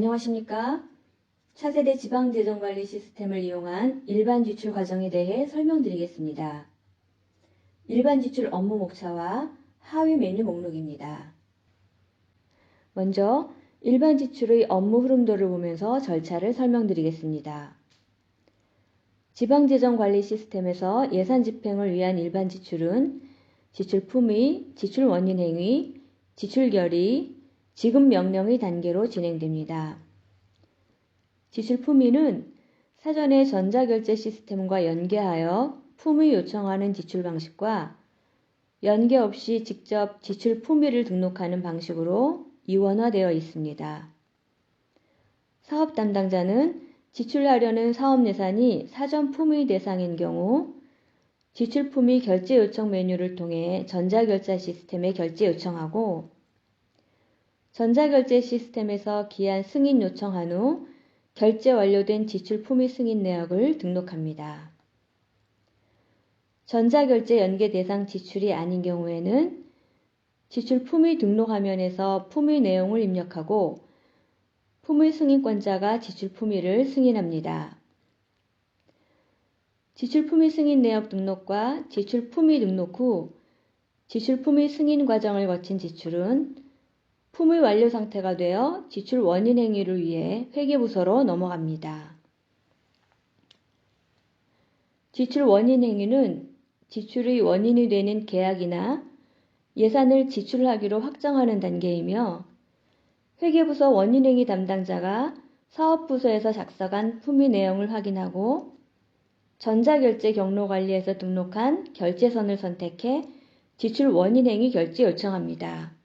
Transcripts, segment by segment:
안녕하십니까? 차세대 지방재정관리 시스템을 이용한 일반 지출 과정에 대해 설명드리겠습니다. 일반 지출 업무 목차와 하위 메뉴 목록입니다. 먼저 일반 지출의 업무 흐름도를 보면서 절차를 설명드리겠습니다. 지방재정관리 시스템에서 예산 집행을 위한 일반 지출은 지출 품의, 지출 원인 행위, 지출 결의, 지급 명령의 단계로 진행됩니다. 지출 품의는 사전에 전자결제 시스템과 연계하여 품의 요청하는 지출 방식과 연계 없이 직접 지출 품의를 등록하는 방식으로 이원화되어 있습니다. 사업 담당자는 지출하려는 사업 예산이 사전 품의 대상인 경우 지출 품의 결제 요청 메뉴를 통해 전자결제 시스템에 결제 요청하고 전자결제 시스템에서 기한 승인 요청한 후 결제 완료된 지출 품의 승인 내역을 등록합니다. 전자결제 연계 대상 지출이 아닌 경우에는 지출 품의 등록 화면에서 품의 내용을 입력하고 품의 승인권자가 지출 품의를 승인합니다. 지출 품의 승인 내역 등록과 지출 품의 등록 후 지출 품의 승인 과정을 거친 지출은 품의 완료 상태가 되어 지출 원인 행위를 위해 회계부서로 넘어갑니다. 지출 원인 행위는 지출의 원인이 되는 계약이나 예산을 지출하기로 확정하는 단계이며 회계부서 원인 행위 담당자가 사업부서에서 작성한 품의 내용을 확인하고 전자결제 경로관리에서 등록한 결제선을 선택해 지출 원인 행위 결제 요청합니다.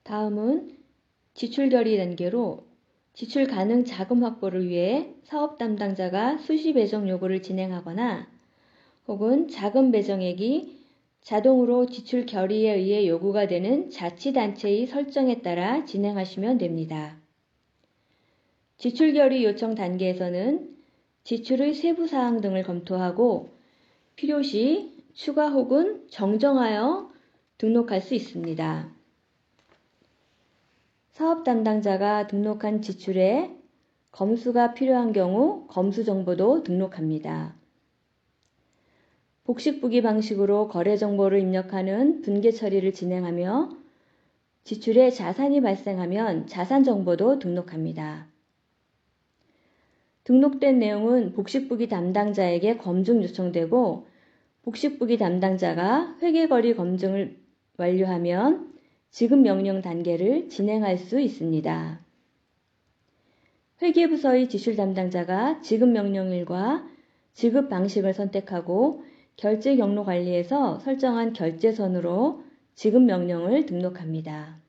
다음은 지출 결의 단계로 지출 가능 자금 확보를 위해 사업 담당자가 수시 배정 요구를 진행하거나 혹은 자금 배정액이 자동으로 지출 결의에 의해 요구가 되는 자치단체의 설정에 따라 진행하시면 됩니다. 지출 결의 요청 단계에서는 지출의 세부 사항 등을 검토하고 필요시 추가 혹은 정정하여 등록할 수 있습니다. 사업 담당자가 등록한 지출에 검수가 필요한 경우 검수 정보도 등록합니다. 복식부기 방식으로 거래 정보를 입력하는 분계 처리를 진행하며 지출에 자산이 발생하면 자산 정보도 등록합니다. 등록된 내용은 복식부기 담당자에게 검증 요청되고 복식부기 담당자가 회계거래 검증을 완료하면 지급 명령 단계를 진행할 수 있습니다. 회계부서의 지출 담당자가 지급 명령일과 지급 방식을 선택하고 결제 경로 관리에서 설정한 결제선으로 지급 명령을 등록합니다.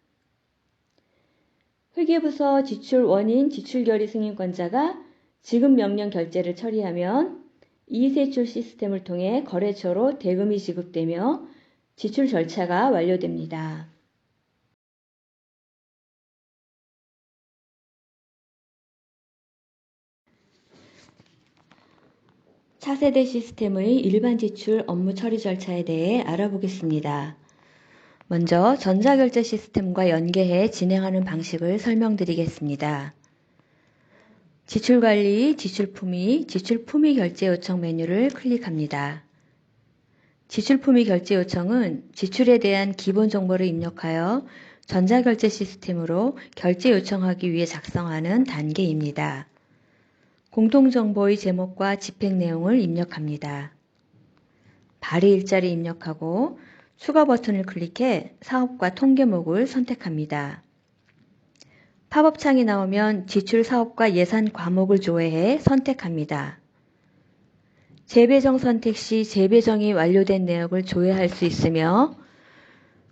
회계부서 지출 원인 지출 결의 승인권자가 지급 명령 결제를 처리하면 이의세출 시스템을 통해 거래처로 대금이 지급되며 지출 절차가 완료됩니다. 차세대 시스템의 일반 지출 업무 처리 절차에 대해 알아보겠습니다. 먼저 전자결제 시스템과 연계해 진행하는 방식을 설명드리겠습니다. 지출관리, 지출품의, 지출품의 결제 요청 메뉴를 클릭합니다. 지출품의 결제 요청은 지출에 대한 기본 정보를 입력하여 전자결제 시스템으로 결제 요청하기 위해 작성하는 단계입니다. 공통정보의 제목과 집행 내용을 입력합니다. 발의 일자리 입력하고 추가 버튼을 클릭해 사업과 통계목을 선택합니다. 팝업 창이 나오면 지출 사업과 예산 과목을 조회해 선택합니다. 재배정 선택 시 재배정이 완료된 내역을 조회할 수 있으며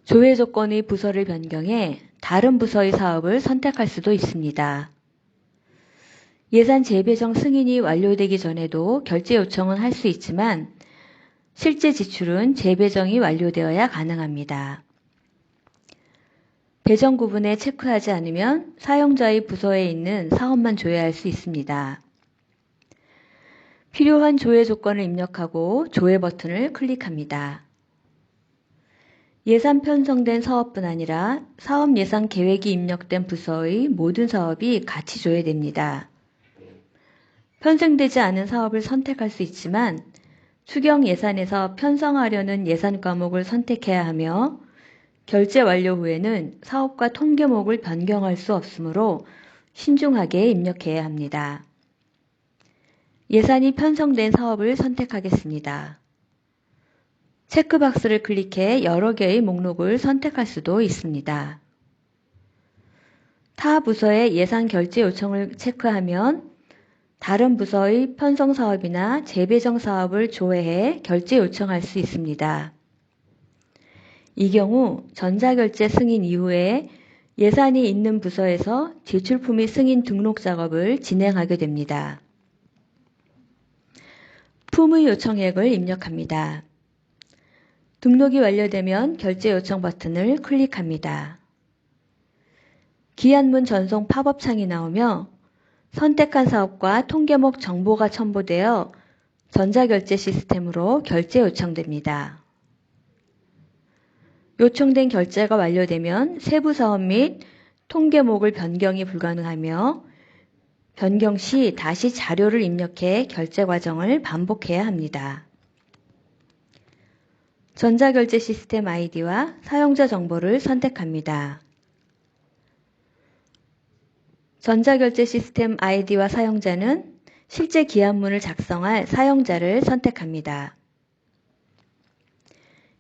조회 조건의 부서를 변경해 다른 부서의 사업을 선택할 수도 있습니다. 예산 재배정 승인이 완료되기 전에도 결제 요청은 할 수 있지만 실제 지출은 재배정이 완료되어야 가능합니다. 배정 구분에 체크하지 않으면 사용자의 부서에 있는 사업만 조회할 수 있습니다. 필요한 조회 조건을 입력하고 조회 버튼을 클릭합니다. 예산 편성된 사업뿐 아니라 사업 예산 계획이 입력된 부서의 모든 사업이 같이 조회됩니다. 편성되지 않은 사업을 선택할 수 있지만 추경 예산에서 편성하려는 예산 과목을 선택해야 하며 결제 완료 후에는 사업과 통계목을 변경할 수 없으므로 신중하게 입력해야 합니다. 예산이 편성된 사업을 선택하겠습니다. 체크박스를 클릭해 여러 개의 목록을 선택할 수도 있습니다. 타 부서의 예산 결제 요청을 체크하면 다른 부서의 편성 사업이나 재배정 사업을 조회해 결제 요청할 수 있습니다. 이 경우 전자결제 승인 이후에 예산이 있는 부서에서 지출품의 승인 등록 작업을 진행하게 됩니다. 품의 요청액을 입력합니다. 등록이 완료되면 결제 요청 버튼을 클릭합니다. 기한문 전송 팝업 창이 나오며 선택한 사업과 통계목 정보가 첨부되어 전자결제 시스템으로 결제 요청됩니다. 요청된 결제가 완료되면 세부 사업 및 통계목을 변경이 불가능하며 변경 시 다시 자료를 입력해 결제 과정을 반복해야 합니다. 전자결제 시스템 아이디와 사용자 정보를 선택합니다. 전자결제 시스템 아이디와 사용자는 실제 기한문을 작성할 사용자를 선택합니다.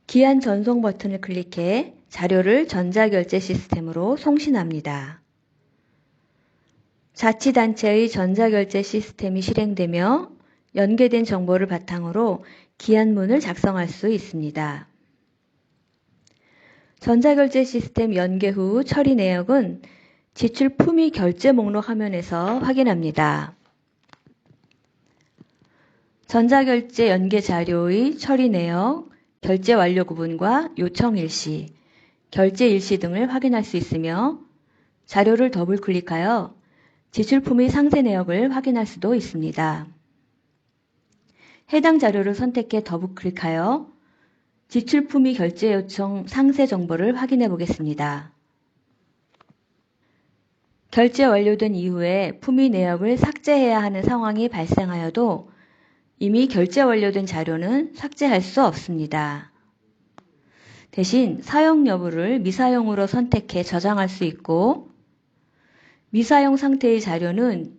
기한 전송 버튼을 클릭해 자료를 전자결제 시스템으로 송신합니다. 자치단체의 전자결제 시스템이 실행되며 연계된 정보를 바탕으로 기한문을 작성할 수 있습니다. 전자결제 시스템 연계 후 처리 내역은 지출 품위 결제 목록 화면에서 확인합니다. 전자결제 연계 자료의 처리 내역, 결제 완료 구분과 요청 일시, 결제 일시 등을 확인할 수 있으며 자료를 더블 클릭하여 지출품의 상세 내역을 확인할 수도 있습니다. 해당 자료를 선택해 더블 클릭하여 지출품의 결제 요청 상세 정보를 확인해 보겠습니다. 결제 완료된 이후에 품의 내역을 삭제해야 하는 상황이 발생하여도 이미 결제 완료된 자료는 삭제할 수 없습니다. 대신 사용 여부를 미사용으로 선택해 저장할 수 있고 미사용 상태의 자료는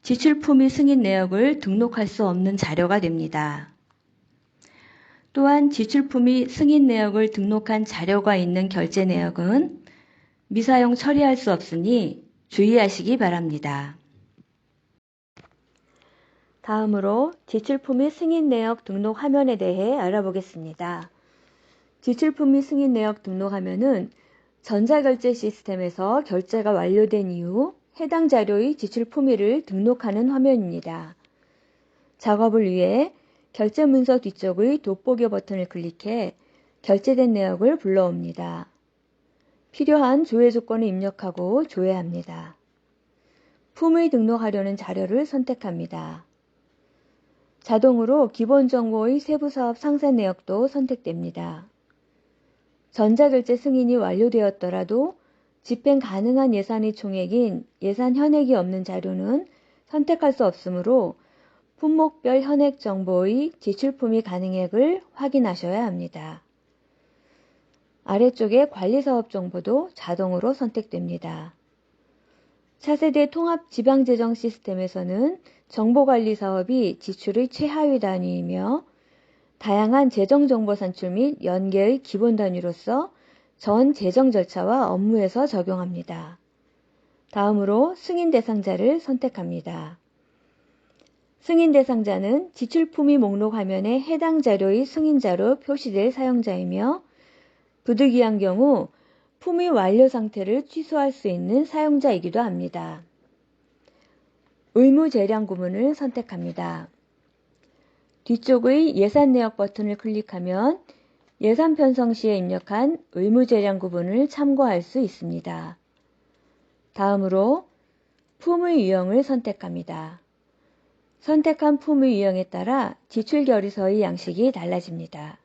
지출품의 승인 내역을 등록할 수 없는 자료가 됩니다. 또한 지출품의 승인 내역을 등록한 자료가 있는 결제 내역은 미사용 처리할 수 없으니 주의하시기 바랍니다. 다음으로 지출품의 승인 내역 등록 화면에 대해 알아보겠습니다. 지출품의 승인 내역 등록 화면은 전자결제 시스템에서 결제가 완료된 이후 해당 자료의 지출 품위를 등록하는 화면입니다. 작업을 위해 결제 문서 뒤쪽의 돋보기 버튼을 클릭해 결제된 내역을 불러옵니다. 필요한 조회 조건을 입력하고 조회합니다. 품의 등록하려는 자료를 선택합니다. 자동으로 기본 정보의 세부 사업 상세 내역도 선택됩니다. 전자결제 승인이 완료되었더라도 집행 가능한 예산의 총액인 예산 현액이 없는 자료는 선택할 수 없으므로 품목별 현액 정보의 지출품의 가능액을 확인하셔야 합니다. 아래쪽에 관리사업 정보도 자동으로 선택됩니다. 차세대 통합 지방재정 시스템에서는 정보관리 사업이 지출의 최하위 단위이며 다양한 재정정보 산출 및 연계의 기본 단위로서 전 재정 절차와 업무에서 적용합니다. 다음으로 승인 대상자를 선택합니다. 승인 대상자는 지출품의 목록 화면에 해당 자료의 승인자로 표시될 사용자이며 부득이한 경우 품의 완료 상태를 취소할 수 있는 사용자이기도 합니다. 의무 재량 구분을 선택합니다. 뒤쪽의 예산 내역 버튼을 클릭하면 예산 편성 시에 입력한 의무 재량 구분을 참고할 수 있습니다. 다음으로 품의 유형을 선택합니다. 선택한 품의 유형에 따라 지출 결의서의 양식이 달라집니다.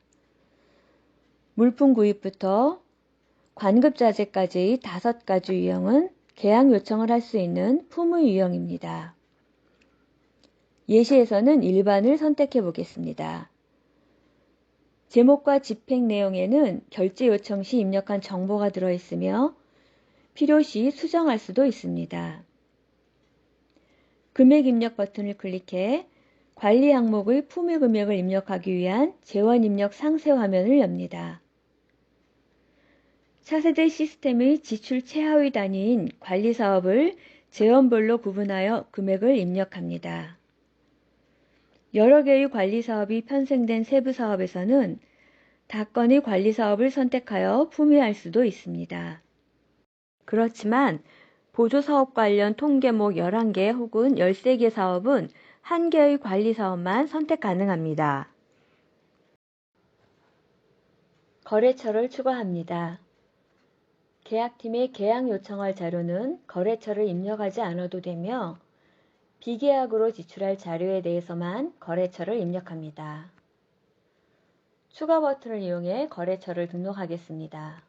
물품 구입부터 관급자재까지 5가지 유형은 계약 요청을 할 수 있는 품의 유형입니다. 예시에서는 일반을 선택해 보겠습니다. 제목과 집행 내용에는 결제 요청 시 입력한 정보가 들어있으며 필요시 수정할 수도 있습니다. 금액 입력 버튼을 클릭해 관리 항목의 품위 금액을 입력하기 위한 재원 입력 상세 화면을 엽니다. 차세대 시스템의 지출 최하위 단위인 관리사업을 재원별로 구분하여 금액을 입력합니다. 여러 개의 관리사업이 편성된 세부사업에서는 다 건의 관리사업을 선택하여 품위할 수도 있습니다. 그렇지만 보조사업 관련 통계목 11개 혹은 13개 사업은 1개의 관리사업만 선택 가능합니다. 거래처를 추가합니다. 계약팀에 계약 요청할 자료는 거래처를 입력하지 않아도 되며 비계약으로 지출할 자료에 대해서만 거래처를 입력합니다. 추가 버튼을 이용해 거래처를 등록하겠습니다.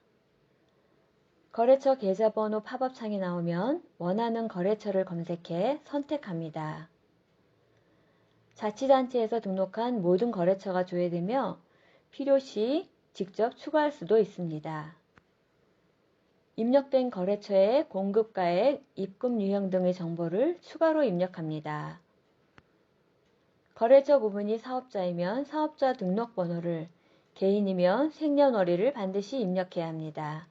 거래처 계좌번호 팝업 창이 나오면 원하는 거래처를 검색해 선택합니다. 자치단체에서 등록한 모든 거래처가 조회되며 필요시 직접 추가할 수도 있습니다. 입력된 거래처의 공급가액, 입금 유형 등의 정보를 추가로 입력합니다. 거래처 부분이 사업자이면 사업자 등록번호를, 개인이면 생년월일을 반드시 입력해야 합니다.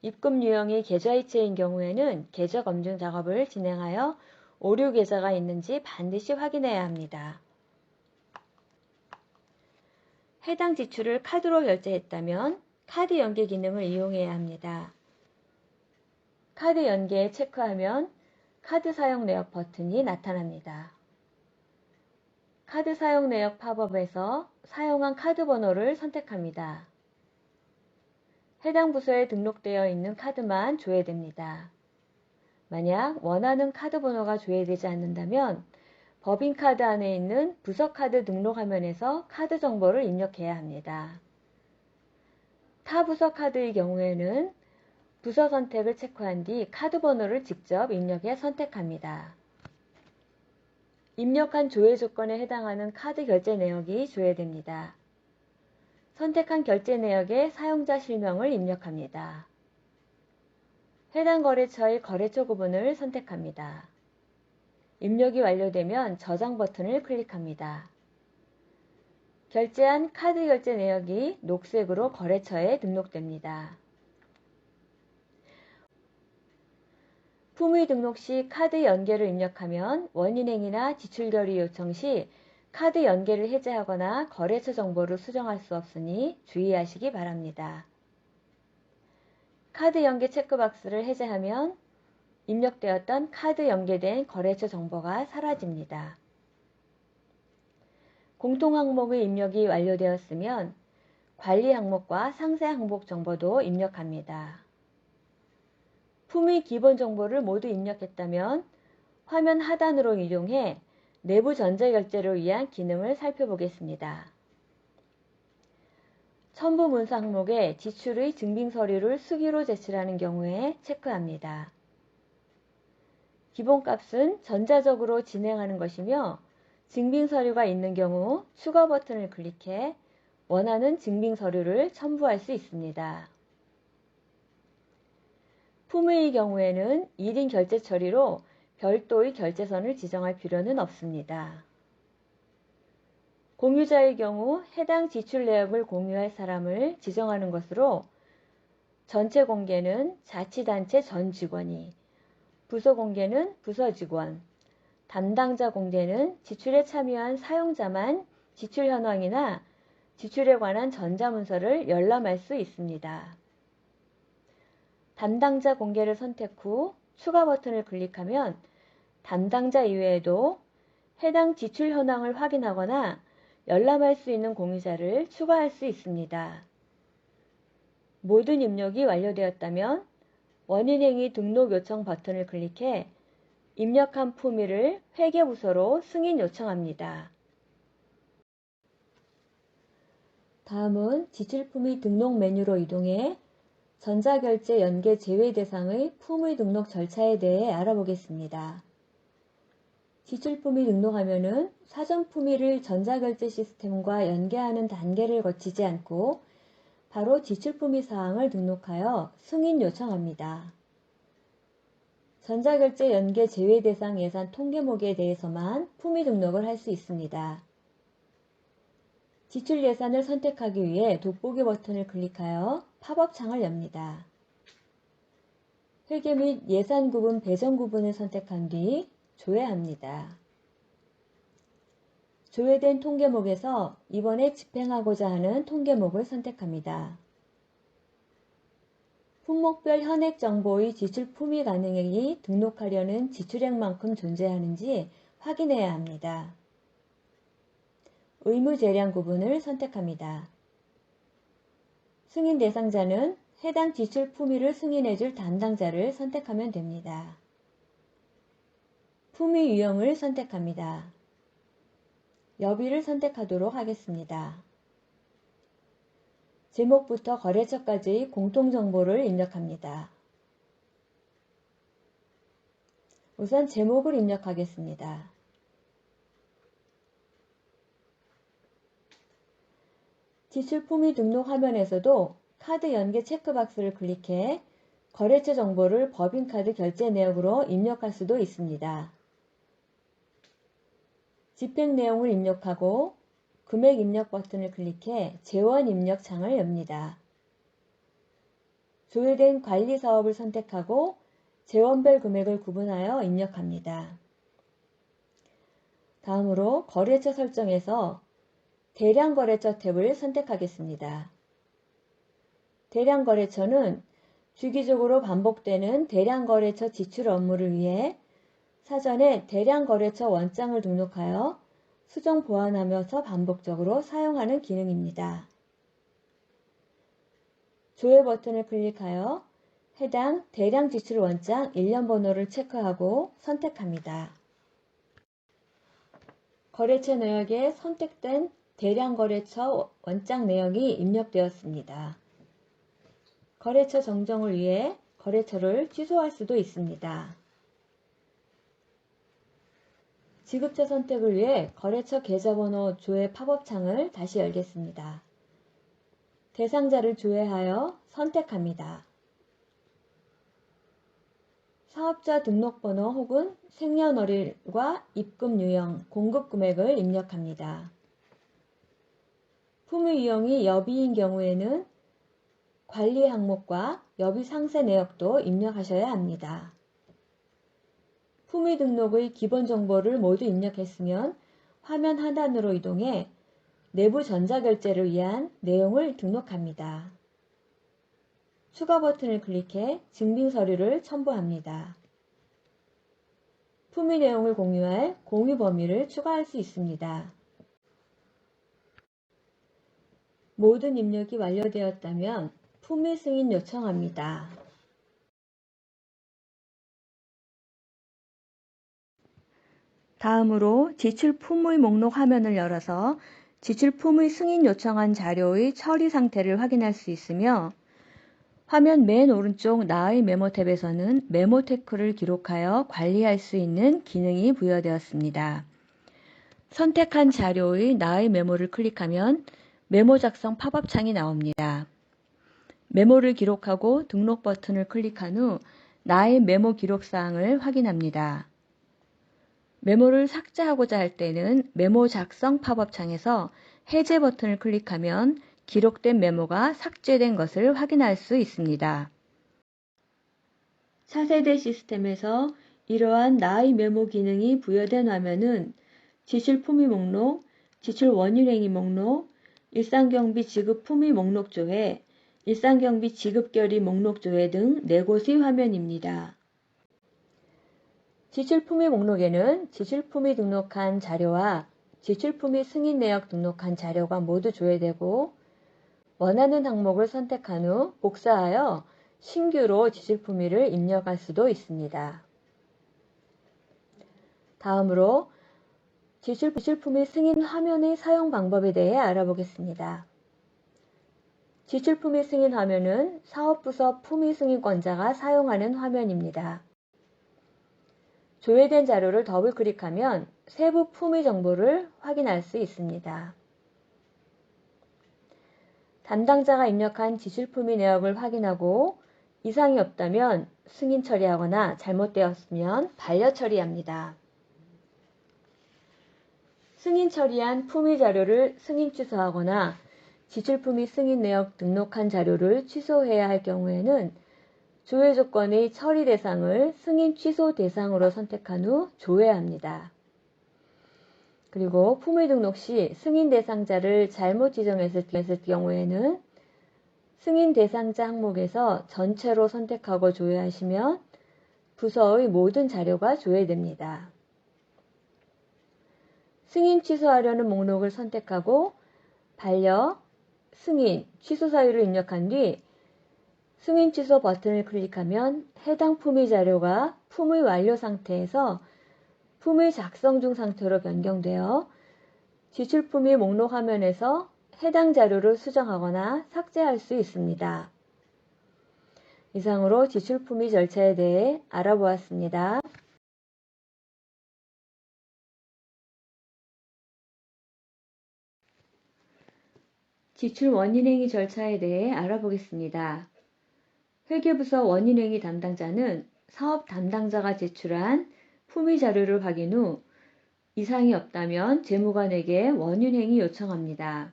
입금 유형이 계좌이체인 경우에는 계좌 검증 작업을 진행하여 오류 계좌가 있는지 반드시 확인해야 합니다. 해당 지출을 카드로 결제했다면 카드 연계 기능을 이용해야 합니다. 카드 연계에 체크하면 카드 사용 내역 버튼이 나타납니다. 카드 사용 내역 팝업에서 사용한 카드 번호를 선택합니다. 해당 부서에 등록되어 있는 카드만 조회됩니다. 만약 원하는 카드 번호가 조회되지 않는다면 법인카드 안에 있는 부서카드 등록 화면에서 카드 정보를 입력해야 합니다. 타 부서 카드의 경우에는 부서 선택을 체크한 뒤 카드 번호를 직접 입력해 선택합니다. 입력한 조회 조건에 해당하는 카드 결제 내역이 조회됩니다. 선택한 결제 내역에 사용자 실명을 입력합니다. 해당 거래처의 거래처 구분을 선택합니다. 입력이 완료되면 저장 버튼을 클릭합니다. 결제한 카드 결제 내역이 녹색으로 거래처에 등록됩니다. 품의 등록 시 카드 연계를 입력하면 원인행위나 지출결의 요청 시 카드 연계를 해제하거나 거래처 정보를 수정할 수 없으니 주의하시기 바랍니다. 카드 연계 체크박스를 해제하면 입력되었던 카드 연계된 거래처 정보가 사라집니다. 공통항목의 입력이 완료되었으면 관리 항목과 상세 항목 정보도 입력합니다. 품의 기본 정보를 모두 입력했다면 화면 하단으로 이동해 내부 전자결제를 위한 기능을 살펴보겠습니다. 첨부 문서 항목에 지출의 증빙 서류를 수기로 제출하는 경우에 체크합니다. 기본값은 전자적으로 진행하는 것이며 증빙 서류가 있는 경우 추가 버튼을 클릭해 원하는 증빙 서류를 첨부할 수 있습니다. 품의의 경우에는 1인 결제 처리로 별도의 결제선을 지정할 필요는 없습니다. 공유자의 경우 해당 지출 내역을 공유할 사람을 지정하는 것으로 전체 공개는 자치단체 전 직원이, 부서 공개는 부서 직원, 담당자 공개는 지출에 참여한 사용자만 지출 현황이나 지출에 관한 전자문서를 열람할 수 있습니다. 담당자 공개를 선택 후 추가 버튼을 클릭하면 담당자 이외에도 해당 지출 현황을 확인하거나 열람할 수 있는 공유자를 추가할 수 있습니다. 모든 입력이 완료되었다면 원인행위 등록 요청 버튼을 클릭해 입력한 품위를 회계부서로 승인 요청합니다. 다음은 지출품의 등록 메뉴로 이동해 전자결제 연계 제외 대상의 품의 등록 절차에 대해 알아보겠습니다. 지출품의 등록하면은 사전 품위를 전자결제 시스템과 연계하는 단계를 거치지 않고 바로 지출품의 사항을 등록하여 승인 요청합니다. 전자결제 연계 제외 대상 예산 통계목에 대해서만 품위 등록을 할 수 있습니다. 지출 예산을 선택하기 위해 돋보기 버튼을 클릭하여 팝업 창을 엽니다. 회계 및 예산 구분 배정 구분을 선택한 뒤 조회합니다. 조회된 통계목에서 이번에 집행하고자 하는 통계목을 선택합니다. 품목별 현액 정보의 지출 품위 가능액이 등록하려는 지출액만큼 존재하는지 확인해야 합니다. 의무 재량 구분을 선택합니다. 승인 대상자는 해당 지출 품위를 승인해줄 담당자를 선택하면 됩니다. 품위 유형을 선택합니다. 여비를 선택하도록 하겠습니다. 제목부터 거래처까지의 공통정보를 입력합니다. 우선 제목을 입력하겠습니다. 지출 품위 등록 화면에서도 카드 연계 체크박스를 클릭해 거래처 정보를 법인카드 결제 내역으로 입력할 수도 있습니다. 집행 내용을 입력하고 금액 입력 버튼을 클릭해 재원 입력 창을 엽니다. 조회된 관리 사업을 선택하고 재원별 금액을 구분하여 입력합니다. 다음으로 거래처 설정에서 대량 거래처 탭을 선택하겠습니다. 대량 거래처는 주기적으로 반복되는 대량 거래처 지출 업무를 위해 사전에 대량 거래처 원장을 등록하여 수정 보완하면서 반복적으로 사용하는 기능입니다. 조회 버튼을 클릭하여 해당 대량 지출 원장 일련 번호를 체크하고 선택합니다. 거래처 내역에 선택된 대량 거래처 원장 내역이 입력되었습니다. 거래처 정정을 위해 거래처를 취소할 수도 있습니다. 지급처 선택을 위해 거래처 계좌번호 조회 팝업 창을 다시 열겠습니다. 대상자를 조회하여 선택합니다. 사업자 등록번호 혹은 생년월일과 입금 유형, 공급 금액을 입력합니다. 품위 유형이 여비인 경우에는 관리 항목과 여비 상세 내역도 입력하셔야 합니다. 품위 등록의 기본 정보를 모두 입력했으면 화면 하단으로 이동해 내부 전자결제를 위한 내용을 등록합니다. 추가 버튼을 클릭해 증빙 서류를 첨부합니다. 품위 내용을 공유할 공유 범위를 추가할 수 있습니다. 모든 입력이 완료되었다면 품위 승인 요청합니다. 다음으로 지출 품의 목록 화면을 열어서 지출 품의 승인 요청한 자료의 처리 상태를 확인할 수 있으며 화면 맨 오른쪽 나의 메모 탭에서는 메모 테크를 기록하여 관리할 수 있는 기능이 부여되었습니다. 선택한 자료의 나의 메모를 클릭하면 메모 작성 팝업 창이 나옵니다. 메모를 기록하고 등록 버튼을 클릭한 후 나의 메모 기록 사항을 확인합니다. 메모를 삭제하고자 할 때는 메모 작성 팝업 창에서 해제 버튼을 클릭하면 기록된 메모가 삭제된 것을 확인할 수 있습니다. 차세대 시스템에서 이러한 나의 메모 기능이 부여된 화면은 지출 품위 목록, 지출 원인행위 목록, 일상경비 지급 품위 목록 조회, 일상경비 지급 결의 목록 조회 등 4곳의 화면입니다. 지출품위 목록에는 지출품위 등록한 자료와 지출품위 승인 내역 등록한 자료가 모두 조회되고 원하는 항목을 선택한 후 복사하여 신규로 지출품위를 입력할 수도 있습니다. 다음으로 지출품위 승인 화면의 사용 방법에 대해 알아보겠습니다. 지출품위 승인 화면은 사업부서 품위 승인권자가 사용하는 화면입니다. 조회된 자료를 더블 클릭하면 세부 품위 정보를 확인할 수 있습니다. 담당자가 입력한 지출품위 내역을 확인하고 이상이 없다면 승인 처리하거나 잘못되었으면 반려 처리합니다. 승인 처리한 품위 자료를 승인 취소하거나 지출품위 승인 내역 등록한 자료를 취소해야 할 경우에는 조회 조건의 처리 대상을 승인 취소 대상으로 선택한 후 조회합니다. 그리고 품위 등록 시 승인 대상자를 잘못 지정했을 경우에는 승인 대상자 항목에서 전체로 선택하고 조회하시면 부서의 모든 자료가 조회됩니다. 승인 취소하려는 목록을 선택하고 반려, 승인, 취소 사유를 입력한 뒤 승인 취소 버튼을 클릭하면 해당 품위 자료가 품의 완료 상태에서 품의 작성 중 상태로 변경되어 지출품위 목록 화면에서 해당 자료를 수정하거나 삭제할 수 있습니다. 이상으로 지출품위 절차에 대해 알아보았습니다. 지출 원인행위 절차에 대해 알아보겠습니다. 회계부서 원인행위 담당자는 사업 담당자가 제출한 품위 자료를 확인 후 이상이 없다면 재무관에게 원인행위 요청합니다.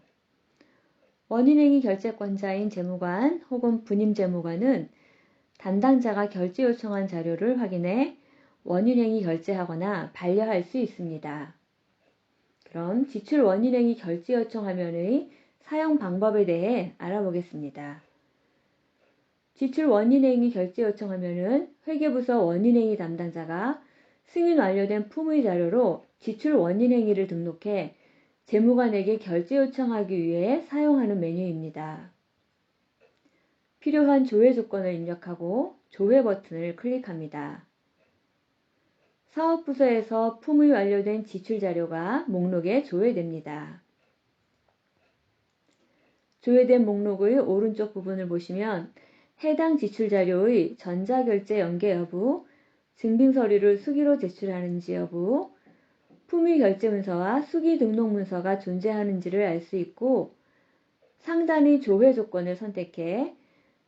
원인행위 결재권자인 재무관 혹은 분임재무관은 담당자가 결제 요청한 자료를 확인해 원인행위 결제하거나 반려할 수 있습니다. 그럼 지출 원인행위 결제 요청 화면의 사용 방법에 대해 알아보겠습니다. 지출 원인행위 결제 요청 화면은 회계부서 원인행위 담당자가 승인 완료된 품의 자료로 지출 원인행위를 등록해 재무관에게 결제 요청하기 위해 사용하는 메뉴입니다. 필요한 조회 조건을 입력하고 조회 버튼을 클릭합니다. 사업부서에서 품의 완료된 지출 자료가 목록에 조회됩니다. 조회된 목록의 오른쪽 부분을 보시면 해당 지출 자료의 전자결제 연계 여부, 증빙서류를 수기로 제출하는지 여부, 품위 결제 문서와 수기 등록 문서가 존재하는지를 알 수 있고 상단의 조회 조건을 선택해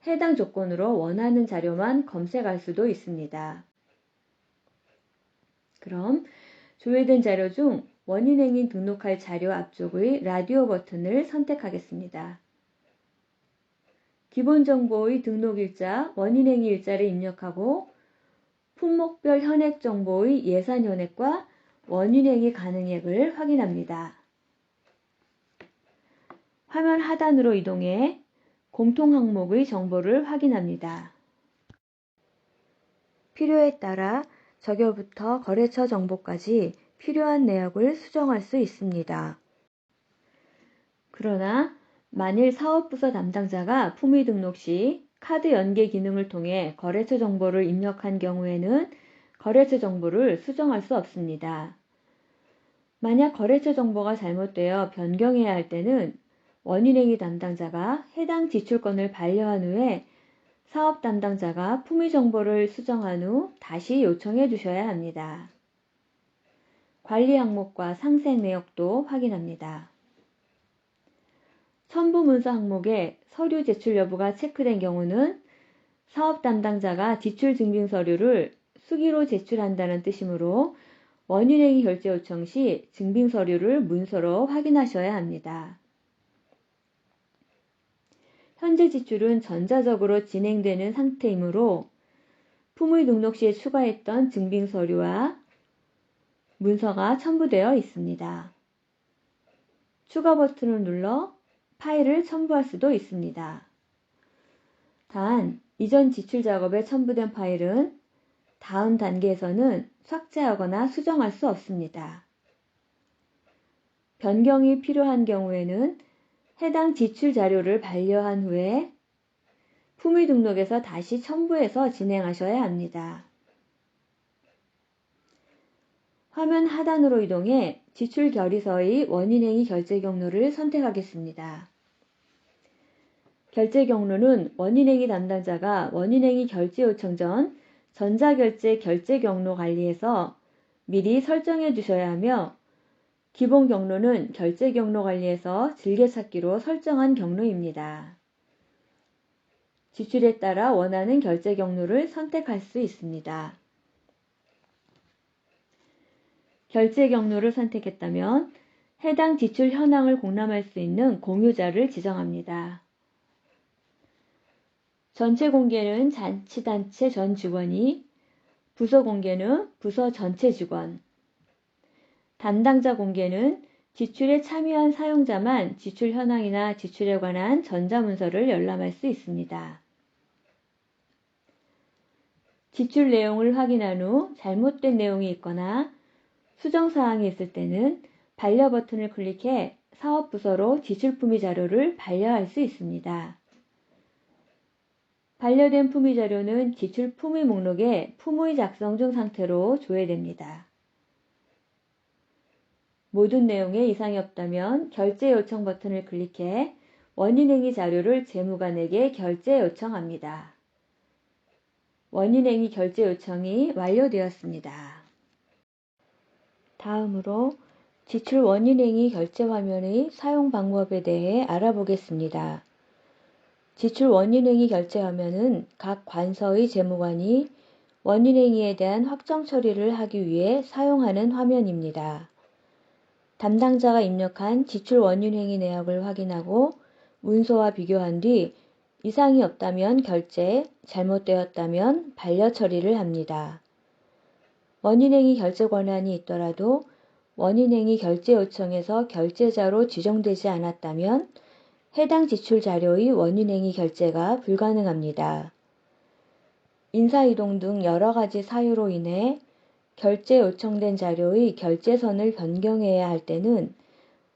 해당 조건으로 원하는 자료만 검색할 수도 있습니다. 그럼 조회된 자료 중 원인행위 등록할 자료 앞쪽의 라디오 버튼을 선택하겠습니다. 기본정보의 등록일자, 원인행위 일자를 입력하고 품목별 현액 정보의 예산 현액과 원인행위 가능액을 확인합니다. 화면 하단으로 이동해 공통 항목의 정보를 확인합니다. 필요에 따라 적요부터 거래처 정보까지 필요한 내역을 수정할 수 있습니다. 그러나 만일 사업부서 담당자가 품위 등록 시 카드 연계 기능을 통해 거래처 정보를 입력한 경우에는 거래처 정보를 수정할 수 없습니다. 만약 거래처 정보가 잘못되어 변경해야 할 때는 원인행위 담당자가 해당 지출권을 반려한 후에 사업 담당자가 품위 정보를 수정한 후 다시 요청해 주셔야 합니다. 관리 항목과 상세 내역도 확인합니다. 첨부 문서 항목에 서류 제출 여부가 체크된 경우는 사업 담당자가 지출 증빙 서류를 수기로 제출한다는 뜻이므로 원인행위 결제 요청 시 증빙 서류를 문서로 확인하셔야 합니다. 현재 지출은 전자적으로 진행되는 상태이므로 품의 등록 시에 추가했던 증빙 서류와 문서가 첨부되어 있습니다. 추가 버튼을 눌러 파일을 첨부할 수도 있습니다. 단, 이전 지출 작업에 첨부된 파일은 다음 단계에서는 삭제하거나 수정할 수 없습니다. 변경이 필요한 경우에는 해당 지출 자료를 반려한 후에 품의 등록에서 다시 첨부해서 진행하셔야 합니다. 화면 하단으로 이동해 지출 결의서의 원인행위 결제 경로를 선택하겠습니다. 결제 경로는 원인행위 담당자가 원인행위 결제 요청 전 전자결제 결제 경로 관리에서 미리 설정해 두셔야 하며, 기본 경로는 결제 경로 관리에서 즐겨찾기로 설정한 경로입니다. 지출에 따라 원하는 결제 경로를 선택할 수 있습니다. 결제 경로를 선택했다면 해당 지출 현황을 공람할 수 있는 공유자를 지정합니다. 전체 공개는 자치단체 전 직원이, 부서 공개는 부서 전체 직원, 담당자 공개는 지출에 참여한 사용자만 지출 현황이나 지출에 관한 전자문서를 열람할 수 있습니다. 지출 내용을 확인한 후 잘못된 내용이 있거나 수정사항이 있을 때는 반려 버튼을 클릭해 사업부서로 지출품위 자료를 반려할 수 있습니다. 반려된 품위 자료는 지출 품위 목록에 품의 작성 중 상태로 조회됩니다. 모든 내용에 이상이 없다면 결제 요청 버튼을 클릭해 원인행위 자료를 재무관에게 결제 요청합니다. 원인행위 결제 요청이 완료되었습니다. 다음으로 지출 원인행위 결제 화면의 사용 방법에 대해 알아보겠습니다. 지출 원인행위 결제 화면은 각 관서의 재무관이 원인행위에 대한 확정 처리를 하기 위해 사용하는 화면입니다. 담당자가 입력한 지출 원인행위 내역을 확인하고 문서와 비교한 뒤 이상이 없다면 결제, 잘못되었다면 반려 처리를 합니다. 원인행위 결제 권한이 있더라도 원인행위 결제 요청에서 결제자로 지정되지 않았다면 해당 지출 자료의 원인행위 결제가 불가능합니다. 인사이동 등 여러 가지 사유로 인해 결제 요청된 자료의 결제선을 변경해야 할 때는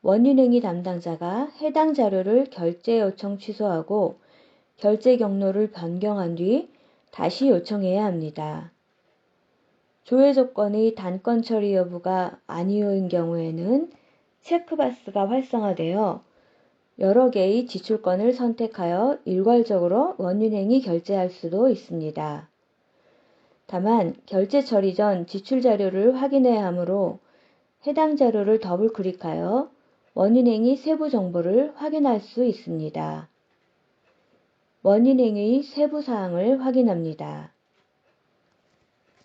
원인행위 담당자가 해당 자료를 결제 요청 취소하고 결제 경로를 변경한 뒤 다시 요청해야 합니다. 조회 조건의 단건 처리 여부가 아니오인 경우에는 체크박스가 활성화되어 여러 개의 지출건을 선택하여 일괄적으로 원인행위 결제할 수도 있습니다. 다만 결제 처리 전 지출 자료를 확인해야 하므로 해당 자료를 더블 클릭하여 원인행위 세부 정보를 확인할 수 있습니다. 원인행위 세부 사항을 확인합니다.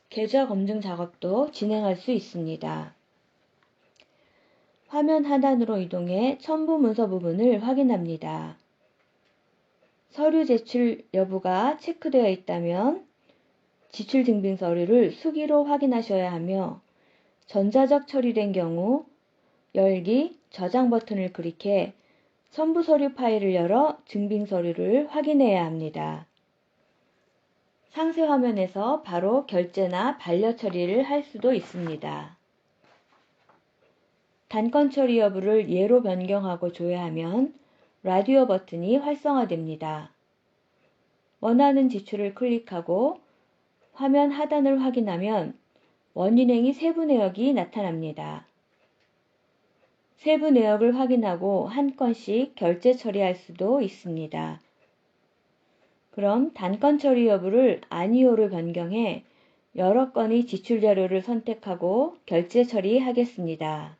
계좌 검증 작업도 진행할 수 있습니다. 화면 하단으로 이동해 첨부 문서 부분을 확인합니다. 서류 제출 여부가 체크되어 있다면 지출 증빙 서류를 수기로 확인하셔야 하며, 전자적 처리된 경우 열기, 저장 버튼을 클릭해 첨부 서류 파일을 열어 증빙 서류를 확인해야 합니다. 상세 화면에서 바로 결제나 반려 처리를 할 수도 있습니다. 단건 처리 여부를 예로 변경하고 조회하면 라디오 버튼이 활성화됩니다. 원하는 지출을 클릭하고 화면 하단을 확인하면 원인행위 세부 내역이 나타납니다. 세부 내역을 확인하고 한 건씩 결제 처리할 수도 있습니다. 그럼 단건 처리 여부를 아니오로 변경해 여러 건의 지출 자료를 선택하고 결제 처리하겠습니다.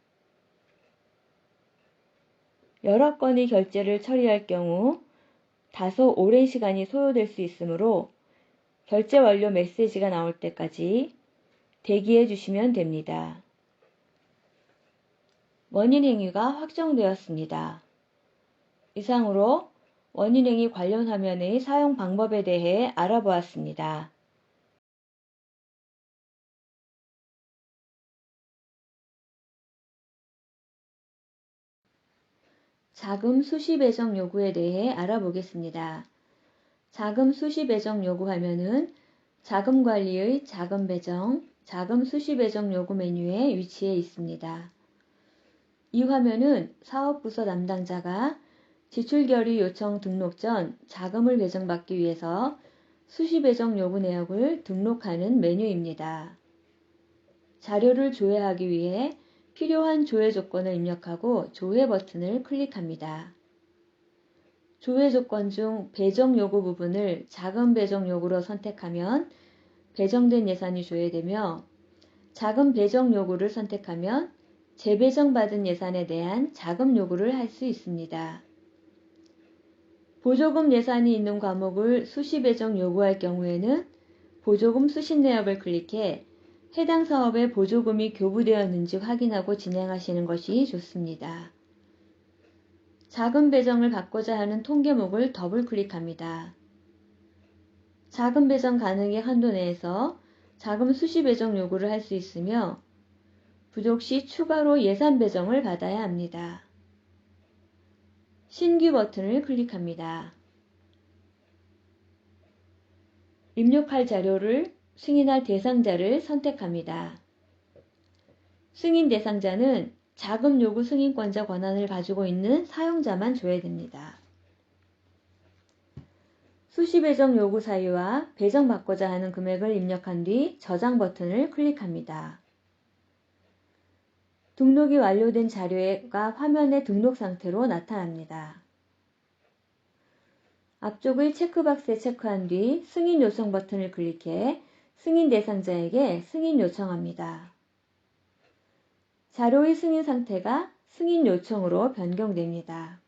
여러 건의 결제를 처리할 경우 다소 오랜 시간이 소요될 수 있으므로 결제 완료 메시지가 나올 때까지 대기해 주시면 됩니다. 원인행위가 확정되었습니다. 이상으로 원인행위 관련 화면의 사용 방법에 대해 알아보았습니다. 자금 수시 배정 요구에 대해 알아보겠습니다. 자금 수시 배정 요구 화면은 자금 관리의 자금 배정, 자금 수시 배정 요구 메뉴에 위치해 있습니다. 이 화면은 사업부서 담당자가 지출 결의 요청 등록 전 자금을 배정받기 위해서 수시 배정 요구 내역을 등록하는 메뉴입니다. 자료를 조회하기 위해 필요한 조회 조건을 입력하고 조회 버튼을 클릭합니다. 조회 조건 중 배정 요구 부분을 작은 배정 요구로 선택하면 배정된 예산이 조회되며 작은 배정 요구를 선택하면 재배정받은 예산에 대한 자금 요구를 할 수 있습니다. 보조금 예산이 있는 과목을 수시 배정 요구할 경우에는 보조금 수신 내역을 클릭해 해당 사업에 보조금이 교부되었는지 확인하고 진행하시는 것이 좋습니다. 자금 배정을 받고자 하는 통계목을 더블 클릭합니다. 자금 배정 가능의 한도 내에서 자금 수시 배정 요구를 할 수 있으며 부족 시 추가로 예산 배정을 받아야 합니다. 신규 버튼을 클릭합니다. 입력할 자료를 승인할 대상자를 선택합니다. 승인 대상자는 자금 요구 승인권자 권한을 가지고 있는 사용자만 조회됩니다. 수시 배정 요구 사유와 배정받고자 하는 금액을 입력한 뒤 저장 버튼을 클릭합니다. 등록이 완료된 자료가 화면의 등록 상태로 나타납니다. 앞쪽의 체크박스에 체크한 뒤 승인 요청 버튼을 클릭해 승인 대상자에게 승인 요청합니다. 자료의 승인 상태가 승인 요청으로 변경됩니다.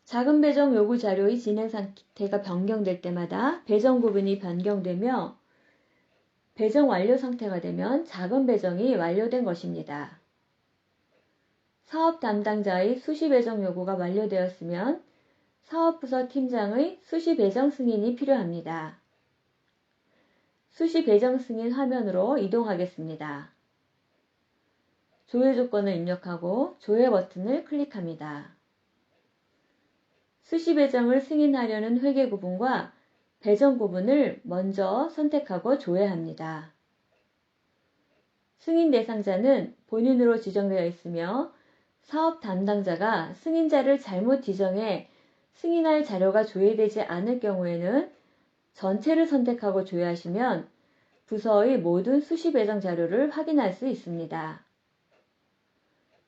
자금 배정 요구 자료의 진행 상태가 변경될 때마다 배정 구분이 변경되며 배정 완료 상태가 되면 자금 배정이 완료된 것입니다. 사업 담당자의 수시 배정 요구가 완료되었으면 사업부서 팀장의 수시 배정 승인이 필요합니다. 수시 배정 승인 화면으로 이동하겠습니다. 조회 조건을 입력하고 조회 버튼을 클릭합니다. 수시 배정을 승인하려는 회계 구분과 배정 구분을 먼저 선택하고 조회합니다. 승인 대상자는 본인으로 지정되어 있으며 사업 담당자가 승인자를 잘못 지정해 승인할 자료가 조회되지 않을 경우에는 전체를 선택하고 조회하시면 부서의 모든 수시 배정 자료를 확인할 수 있습니다.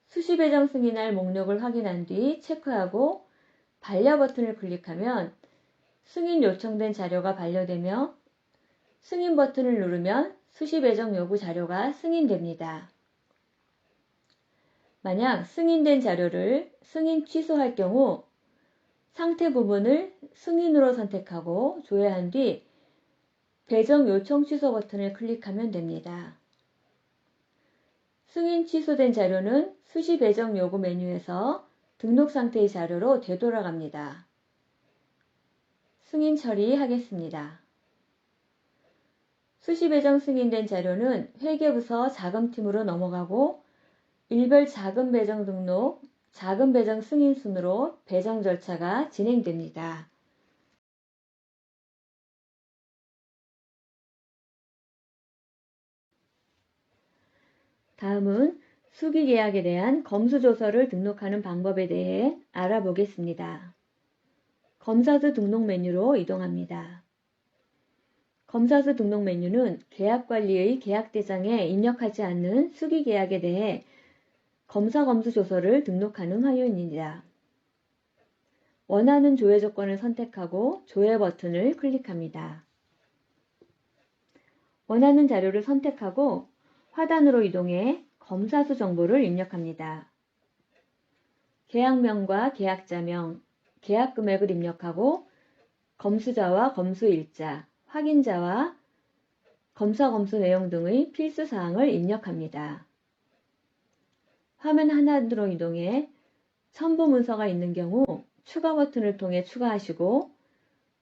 수시 배정 승인할 목록을 확인한 뒤 체크하고 반려 버튼을 클릭하면 승인 요청된 자료가 반려되며 승인 버튼을 누르면 수시 배정 요구 자료가 승인됩니다. 만약 승인된 자료를 승인 취소할 경우 상태 부분을 승인으로 선택하고 조회한 뒤 배정 요청 취소 버튼을 클릭하면 됩니다. 승인 취소된 자료는 수시 배정 요구 메뉴에서 등록 상태의 자료로 되돌아갑니다. 승인 처리하겠습니다. 수시 배정 승인된 자료는 회계부서 자금팀으로 넘어가고 일별 자금 배정 등록, 자금 배정 승인 순으로 배정 절차가 진행됩니다. 다음은 수기계약에 대한 검수조서를 등록하는 방법에 대해 알아보겠습니다. 검사수 등록 메뉴로 이동합니다. 검사수 등록 메뉴는 계약관리의 계약대장에 입력하지 않는 수기계약에 대해 검사검수조서를 등록하는 화면입니다. 원하는 조회 조건을 선택하고 조회 버튼을 클릭합니다. 원하는 자료를 선택하고 하단으로 이동해 검사수 정보를 입력합니다. 계약명과 계약자명, 계약금액을 입력하고 검수자와 검수일자, 확인자와 검사-검수 내용 등의 필수사항을 입력합니다. 화면 하단으로 이동해 첨부 문서가 있는 경우 추가 버튼을 통해 추가하시고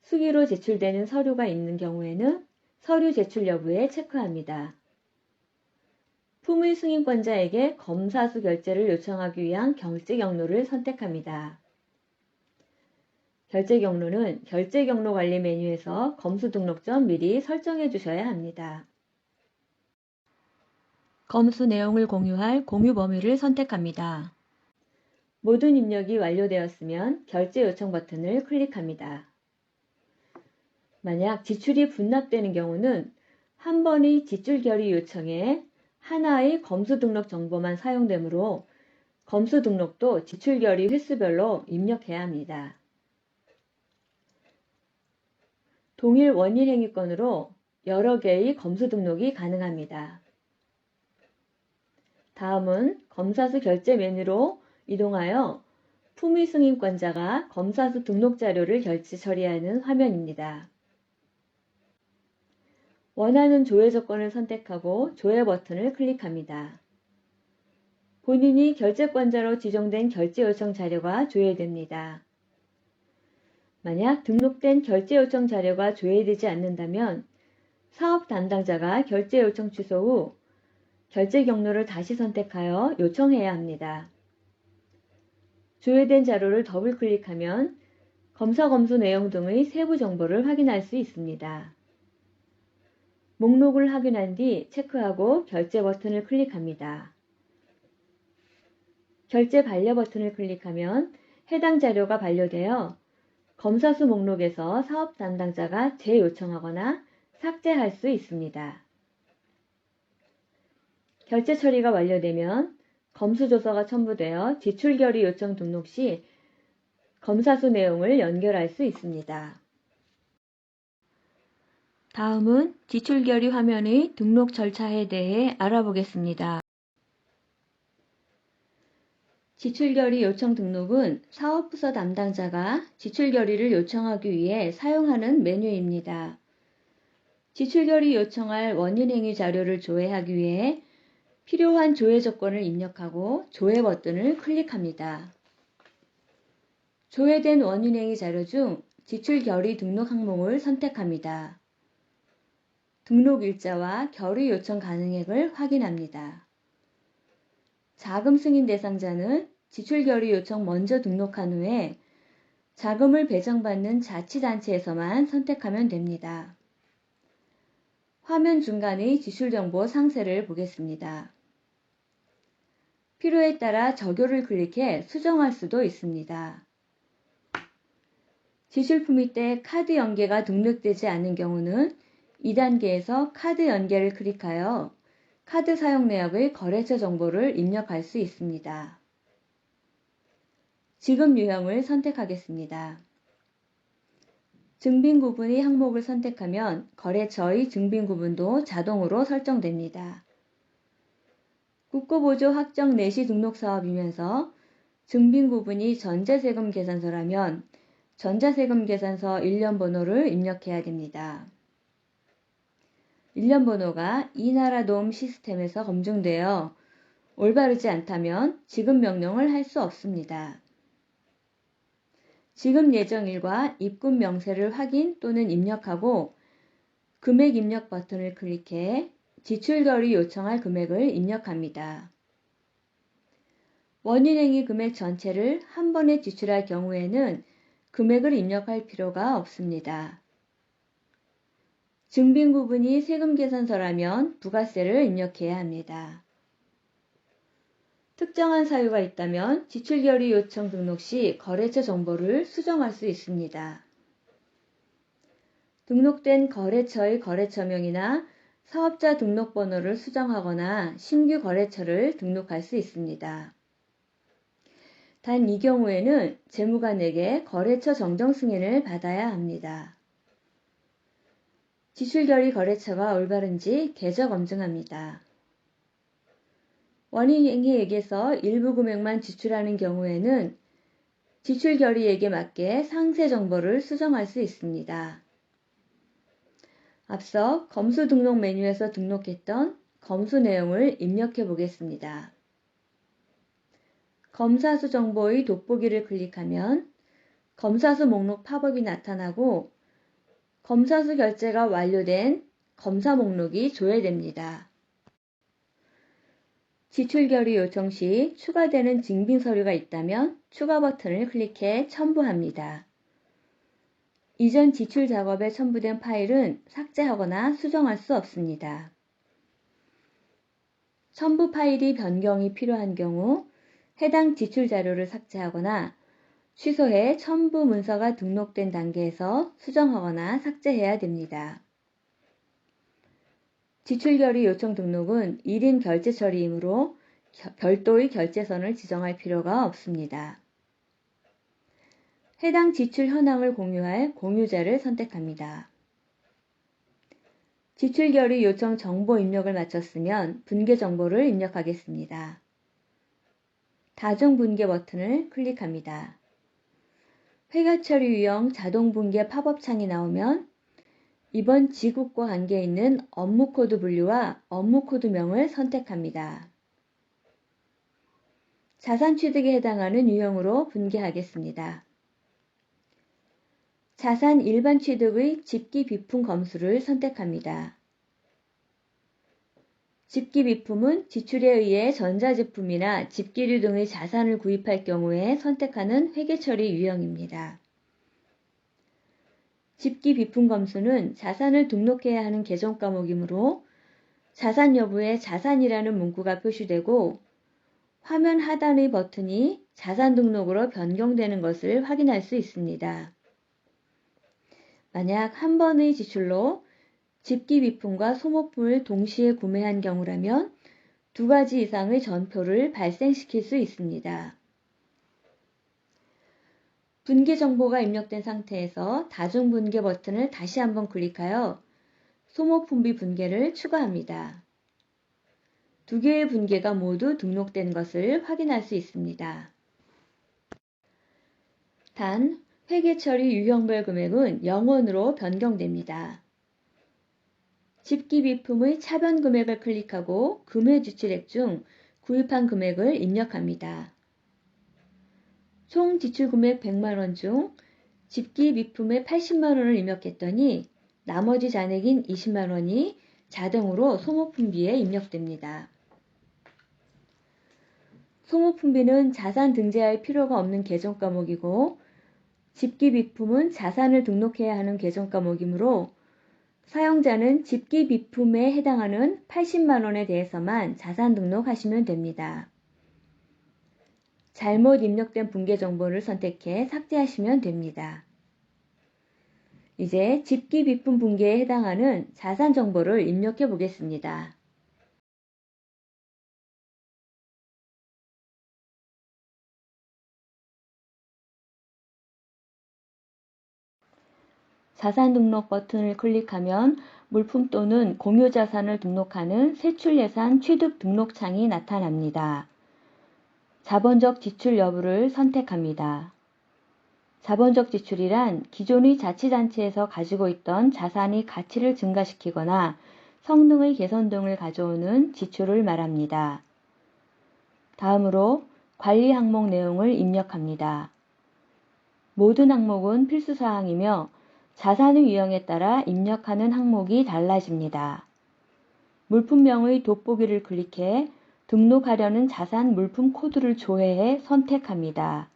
수기로 제출되는 서류가 있는 경우에는 서류 제출 여부에 체크합니다. 품의 승인권자에게 검사수 결제를 요청하기 위한 결제 경로를 선택합니다. 결제 경로는 결제 경로 관리 메뉴에서 검수 등록 전 미리 설정해 주셔야 합니다. 검수 내용을 공유할 공유 범위를 선택합니다. 모든 입력이 완료되었으면 결제 요청 버튼을 클릭합니다. 만약 지출이 분납되는 경우는 한 번의 지출 결의 요청에 하나의 검수 등록 정보만 사용되므로 검수 등록도 지출 결의 횟수별로 입력해야 합니다. 동일 원인 행위권으로 여러 개의 검수 등록이 가능합니다. 다음은 검사수 결제 메뉴로 이동하여 품위 승인권자가 검사수 등록 자료를 결제 처리하는 화면입니다. 원하는 조회 조건을 선택하고 조회 버튼을 클릭합니다. 본인이 결제권자로 지정된 결제 요청 자료가 조회됩니다. 만약 등록된 결제 요청 자료가 조회되지 않는다면 사업 담당자가 결제 요청 취소 후 결제 경로를 다시 선택하여 요청해야 합니다. 조회된 자료를 더블 클릭하면 검사 검수 내용 등의 세부 정보를 확인할 수 있습니다. 목록을 확인한 뒤 체크하고 결제 버튼을 클릭합니다. 결제 반려 버튼을 클릭하면 해당 자료가 반려되어 검사수 목록에서 사업 담당자가 재요청하거나 삭제할 수 있습니다. 결제 처리가 완료되면 검수조서가 첨부되어 지출 결의 요청 등록 시 검사수 내용을 연결할 수 있습니다. 다음은 지출 결의 화면의 등록 절차에 대해 알아보겠습니다. 지출 결의 요청 등록은 사업부서 담당자가 지출 결의를 요청하기 위해 사용하는 메뉴입니다. 지출 결의 요청할 원인 행위 자료를 조회하기 위해 필요한 조회 조건을 입력하고 조회 버튼을 클릭합니다. 조회된 원인 행위 자료 중 지출 결의 등록 항목을 선택합니다. 등록 일자와 결의 요청 가능액을 확인합니다. 자금 승인 대상자는 지출 결의 요청 먼저 등록한 후에 자금을 배정받는 자치단체에서만 선택하면 됩니다. 화면 중간의 지출 정보 상세를 보겠습니다. 필요에 따라 적용을 클릭해 수정할 수도 있습니다. 지출품의 때 카드 연계가 등록되지 않는 경우는 2단계에서 카드 연계를 클릭하여 카드 사용 내역의 거래처 정보를 입력할 수 있습니다. 지급 유형을 선택하겠습니다. 증빙 구분의 항목을 선택하면 거래처의 증빙 구분도 자동으로 설정됩니다. 국고보조 확정 내시 등록 사업이면서 증빙 구분이 전자세금 계산서라면 전자세금 계산서 일련 번호를 입력해야 됩니다. 일련 번호가 이 나라 도움 시스템에서 검증되어 올바르지 않다면 지급 명령을 할 수 없습니다. 지급 예정일과 입금 명세를 확인 또는 입력하고 금액 입력 버튼을 클릭해 지출 결의 요청할 금액을 입력합니다. 원인행위 금액 전체를 한 번에 지출할 경우에는 금액을 입력할 필요가 없습니다. 증빙 구분이 세금 계산서라면 부가세를 입력해야 합니다. 특정한 사유가 있다면 지출 결의 요청 등록 시 거래처 정보를 수정할 수 있습니다. 등록된 거래처의 거래처명이나 사업자 등록번호를 수정하거나 신규 거래처를 등록할 수 있습니다. 단 이 경우에는 재무관에게 거래처 정정 승인을 받아야 합니다. 지출 결의 거래처가 올바른지 계좌 검증합니다. 원인행위액에서 일부 금액만 지출하는 경우에는 지출 결의액에 맞게 상세 정보를 수정할 수 있습니다. 앞서 검수 등록 메뉴에서 등록했던 검수 내용을 입력해 보겠습니다. 검사수 정보의 돋보기를 클릭하면 검사수 목록 팝업이 나타나고 검사수 결제가 완료된 검사 목록이 조회됩니다. 지출 결의 요청 시 추가되는 증빙 서류가 있다면 추가 버튼을 클릭해 첨부합니다. 이전 지출 작업에 첨부된 파일은 삭제하거나 수정할 수 없습니다. 첨부 파일이 변경이 필요한 경우 해당 지출 자료를 삭제하거나 취소해 첨부 문서가 등록된 단계에서 수정하거나 삭제해야 됩니다. 지출 결의 요청 등록은 1인 결제 처리이므로 별도의 결제선을 지정할 필요가 없습니다. 해당 지출 현황을 공유할 공유자를 선택합니다. 지출 결의 요청 정보 입력을 마쳤으면 분계 정보를 입력하겠습니다. 다중 분계 버튼을 클릭합니다. 회계 처리 유형 자동 분계 팝업 창이 나오면 이번 지국과 관계 있는 업무 코드 분류와 업무 코드명을 선택합니다. 자산 취득에 해당하는 유형으로 분계하겠습니다. 자산 일반 취득의 집기 비품 검수를 선택합니다. 집기 비품은 지출에 의해 전자제품이나 집기류 등의 자산을 구입할 경우에 선택하는 회계 처리 유형입니다. 집기 비품 검수는 자산을 등록해야 하는 계정 과목이므로 자산 여부에 자산이라는 문구가 표시되고 화면 하단의 버튼이 자산 등록으로 변경되는 것을 확인할 수 있습니다. 만약 한 번의 지출로 집기 비품과 소모품을 동시에 구매한 경우라면 두 가지 이상의 전표를 발생시킬 수 있습니다. 분계 정보가 입력된 상태에서 다중 분계 버튼을 다시 한번 클릭하여 소모품비 분계를 추가합니다. 두 개의 분계가 모두 등록된 것을 확인할 수 있습니다. 단, 회계 처리 유형별 금액은 0원으로 변경됩니다. 집기 비품의 차변 금액을 클릭하고 금회 지출액 중 구입한 금액을 입력합니다. 총 지출 금액 100만원 중 집기 비품의 80만원을 입력했더니 나머지 잔액인 20만원이 자동으로 소모품비에 입력됩니다. 소모품비는 자산 등재할 필요가 없는 계정 과목이고 집기 비품은 자산을 등록해야 하는 계정 과목이므로 사용자는 집기 비품에 해당하는 80만원에 대해서만 자산 등록하시면 됩니다. 잘못 입력된 분계 정보를 선택해 삭제하시면 됩니다. 이제 집기 비품 분계에 해당하는 자산 정보를 입력해 보겠습니다. 자산 등록 버튼을 클릭하면 물품 또는 공유 자산을 등록하는 세출예산 취득 등록 창이 나타납니다. 자본적 지출 여부를 선택합니다. 자본적 지출이란 기존의 자치단체에서 가지고 있던 자산의 가치를 증가시키거나 성능의 개선 등을 가져오는 지출을 말합니다. 다음으로 관리 항목 내용을 입력합니다. 모든 항목은 필수사항이며 자산의 유형에 따라 입력하는 항목이 달라집니다. 물품명의 돋보기를 클릭해 등록하려는 자산 물품 코드를 조회해 선택합니다.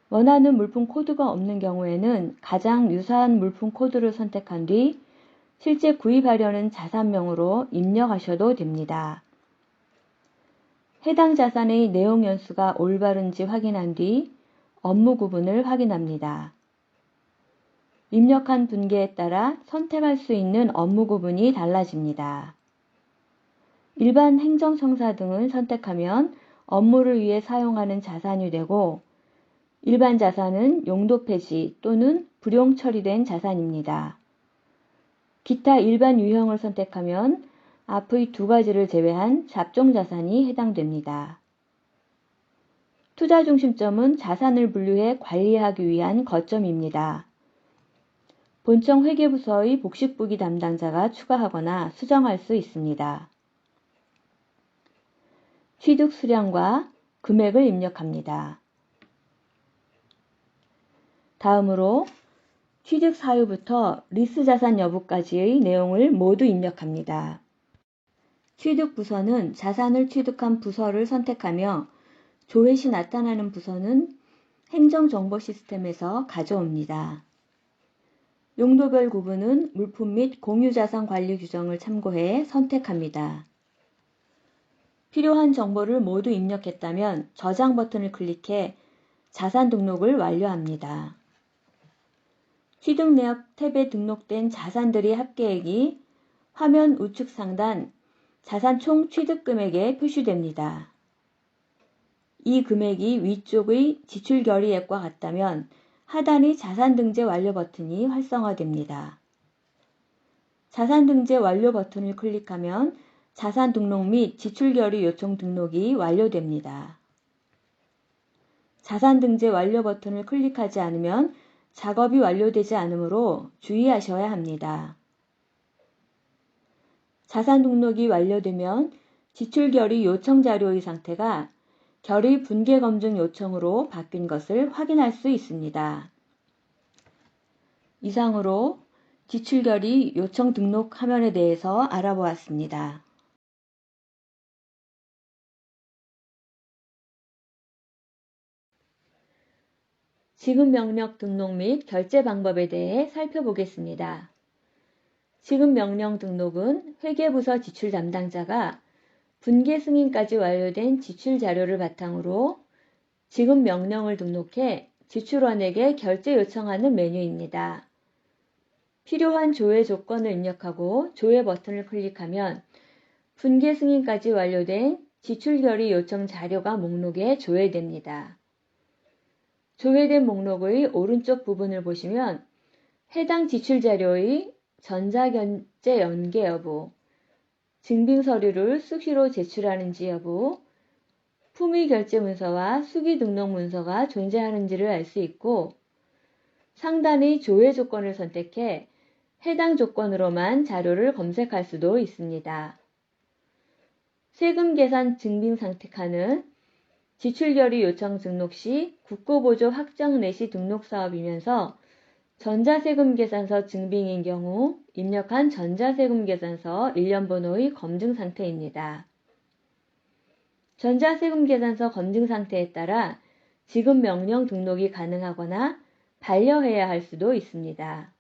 원하는 물품 코드가 없는 경우에는 가장 유사한 물품 코드를 선택한 뒤 실제 구입하려는 자산명으로 입력하셔도 됩니다. 해당 자산의 내용 연수가 올바른지 확인한 뒤 업무 구분을 확인합니다. 입력한 분계에 따라 선택할 수 있는 업무 구분이 달라집니다. 일반 행정청사 등을 선택하면 업무를 위해 사용하는 자산이 되고 일반 자산은 용도 폐지 또는 불용 처리된 자산입니다. 기타 일반 유형을 선택하면 앞의 두 가지를 제외한 잡종 자산이 해당됩니다. 투자 중심점은 자산을 분류해 관리하기 위한 거점입니다. 본청 회계부서의 복식부기 담당자가 추가하거나 수정할 수 있습니다. 취득 수량과 금액을 입력합니다. 다음으로 취득 사유부터 리스 자산 여부까지의 내용을 모두 입력합니다. 취득 부서는 자산을 취득한 부서를 선택하며 조회 시 나타나는 부서는 행정정보 시스템에서 가져옵니다. 용도별 구분은 물품 및 공유자산 관리 규정을 참고해 선택합니다. 필요한 정보를 모두 입력했다면 저장 버튼을 클릭해 자산 등록을 완료합니다. 취득 내역 탭에 등록된 자산들의 합계액이 화면 우측 상단 자산 총 취득금액에 표시됩니다. 이 금액이 위쪽의 지출 결의액과 같다면 하단의 자산 등재 완료 버튼이 활성화됩니다. 자산 등재 완료 버튼을 클릭하면 자산 등록 및 지출 결의 요청 등록이 완료됩니다. 자산 등재 완료 버튼을 클릭하지 않으면 작업이 완료되지 않으므로 주의하셔야 합니다. 자산 등록이 완료되면 지출 결의 요청 자료의 상태가 결의 분계 검증 요청으로 바뀐 것을 확인할 수 있습니다. 이상으로 지출 결의 요청 등록 화면에 대해서 알아보았습니다. 지급 명령 등록 및 결제 방법에 대해 살펴보겠습니다. 지급 명령 등록은 회계부서 지출 담당자가 분계 승인까지 완료된 지출 자료를 바탕으로 지급 명령을 등록해 지출원에게 결제 요청하는 메뉴입니다. 필요한 조회 조건을 입력하고 조회 버튼을 클릭하면 분계 승인까지 완료된 지출 결의 요청 자료가 목록에 조회됩니다. 조회된 목록의 오른쪽 부분을 보시면 해당 지출 자료의 전자결제 연계 여부, 증빙 서류를 수시로 제출하는지 여부, 품의 결제 문서와 수기 등록 문서가 존재하는지를 알 수 있고 상단의 조회 조건을 선택해 해당 조건으로만 자료를 검색할 수도 있습니다. 세금 계산 증빙 선택하는 지출 결의 요청 등록 시 국고보조 확정 내시 등록 사업이면서 전자세금 계산서 증빙인 경우 입력한 전자세금 계산서 일련 번호의 검증 상태입니다. 전자세금 계산서 검증 상태에 따라 지급 명령 등록이 가능하거나 반려해야 할 수도 있습니다.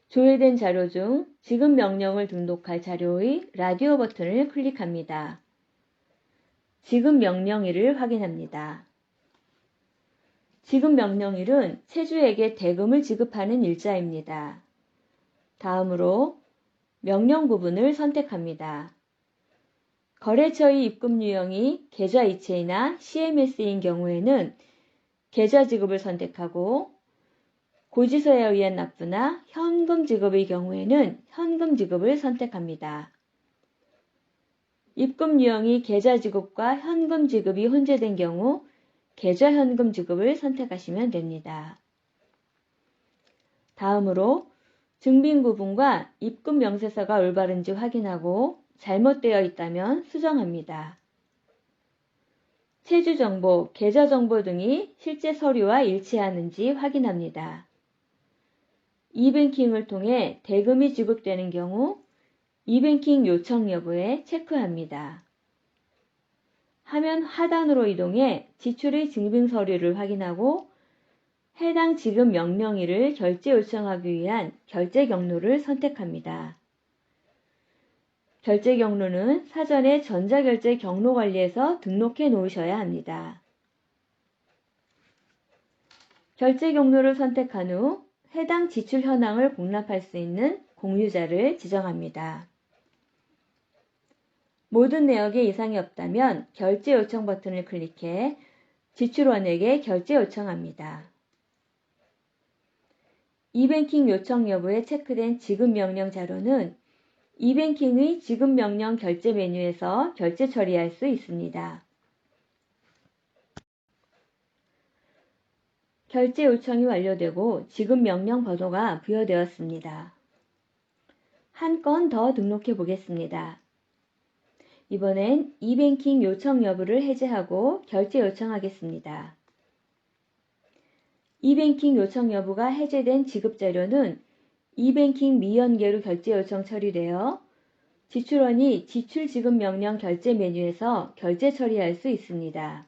조회된 자료 중 지급 명령을 등록할 자료의 라디오 버튼을 클릭합니다. 지급 명령일을 확인합니다. 지급 명령일은 채주에게 대금을 지급하는 일자입니다. 다음으로 명령 부분을 선택합니다. 거래처의 입금 유형이 계좌이체이나 CMS인 경우에는 계좌 지급을 선택하고 고지서에 의한 납부나 현금 지급의 경우에는 현금 지급을 선택합니다. 입금 유형이 계좌 지급과 현금 지급이 혼재된 경우 계좌 현금 지급을 선택하시면 됩니다. 다음으로 증빙 부분과 입금 명세서가 올바른지 확인하고 잘못되어 있다면 수정합니다. 채주 정보, 계좌 정보 등이 실제 서류와 일치하는지 확인합니다. 이뱅킹을 통해 대금이 지급되는 경우 이뱅킹 요청 여부에 체크합니다. 화면 하단으로 이동해 지출의 증빙 서류를 확인하고 해당 지급 명령일을 결제 요청하기 위한 결제 경로를 선택합니다. 결제 경로는 사전에 전자결제 경로 관리에서 등록해 놓으셔야 합니다. 결제 경로를 선택한 후 해당 지출 현황을 공납할 수 있는 공유자를 지정합니다. 모든 내역에 이상이 없다면 결제 요청 버튼을 클릭해 지출원에게 결제 요청합니다. 이뱅킹 요청 여부에 체크된 지급 명령 자료는 이뱅킹의 지급 명령 결제 메뉴에서 결제 처리할 수 있습니다. 결제 요청이 완료되고 지급 명령 번호가 부여되었습니다. 한 건 더 등록해 보겠습니다. 이번엔 이뱅킹 요청 여부를 해제하고 결제 요청하겠습니다. 이뱅킹 요청 여부가 해제된 지급 자료는 이뱅킹 미연계로 결제 요청 처리되어 지출원이 지출 지급 명령 결제 메뉴에서 결제 처리할 수 있습니다.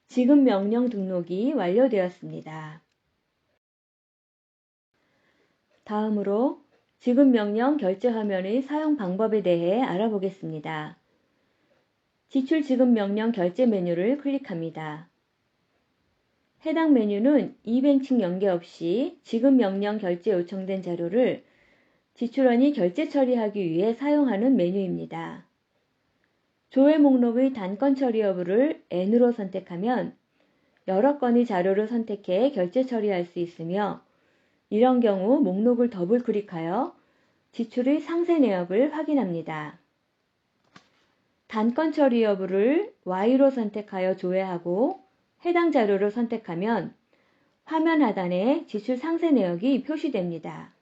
지급 명령 등록이 완료되었습니다. 다음으로 지급 명령 결제 화면의 사용 방법에 대해 알아보겠습니다. 지출 지급 명령 결제 메뉴를 클릭합니다. 해당 메뉴는 이뱅킹 연계 없이 지급 명령 결제 요청된 자료를 지출원이 결제 처리하기 위해 사용하는 메뉴입니다. 조회 목록의 단건 처리 여부를 N으로 선택하면 여러 건의 자료를 선택해 결제 처리할 수 있으며 이런 경우 목록을 더블 클릭하여 지출의 상세 내역을 확인합니다. 단건 처리 여부를 Y로 선택하여 조회하고 해당 자료를 선택하면 화면 하단에 지출 상세 내역이 표시됩니다.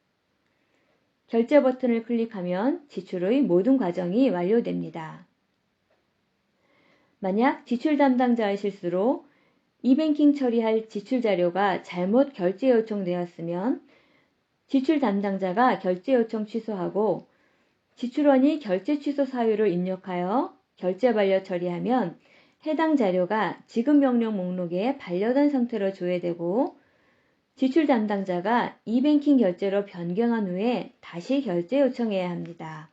결제 버튼을 클릭하면 지출의 모든 과정이 완료됩니다. 만약 지출 담당자의 실수로 이뱅킹 처리할 지출 자료가 잘못 결제 요청되었으면 지출 담당자가 결제 요청 취소하고 지출원이 결제 취소 사유를 입력하여 결제 반려 처리하면 해당 자료가 지급 명령 목록에 반려된 상태로 조회되고 지출 담당자가 이뱅킹 결제로 변경한 후에 다시 결제 요청해야 합니다.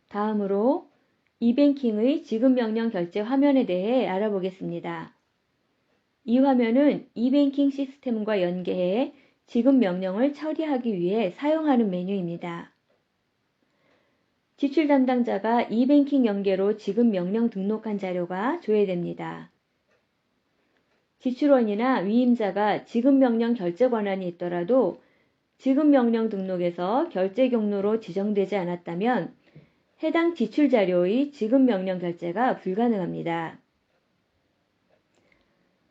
다음으로 이뱅킹의 지급 명령 결제 화면에 대해 알아보겠습니다. 이 화면은 이뱅킹 시스템과 연계해 지급 명령을 처리하기 위해 사용하는 메뉴입니다. 지출 담당자가 이뱅킹 연계로 지급 명령 등록한 자료가 조회됩니다. 지출원이나 위임자가 지급 명령 결제 권한이 있더라도 지급 명령 등록에서 결제 경로로 지정되지 않았다면 해당 지출 자료의 지급 명령 결제가 불가능합니다.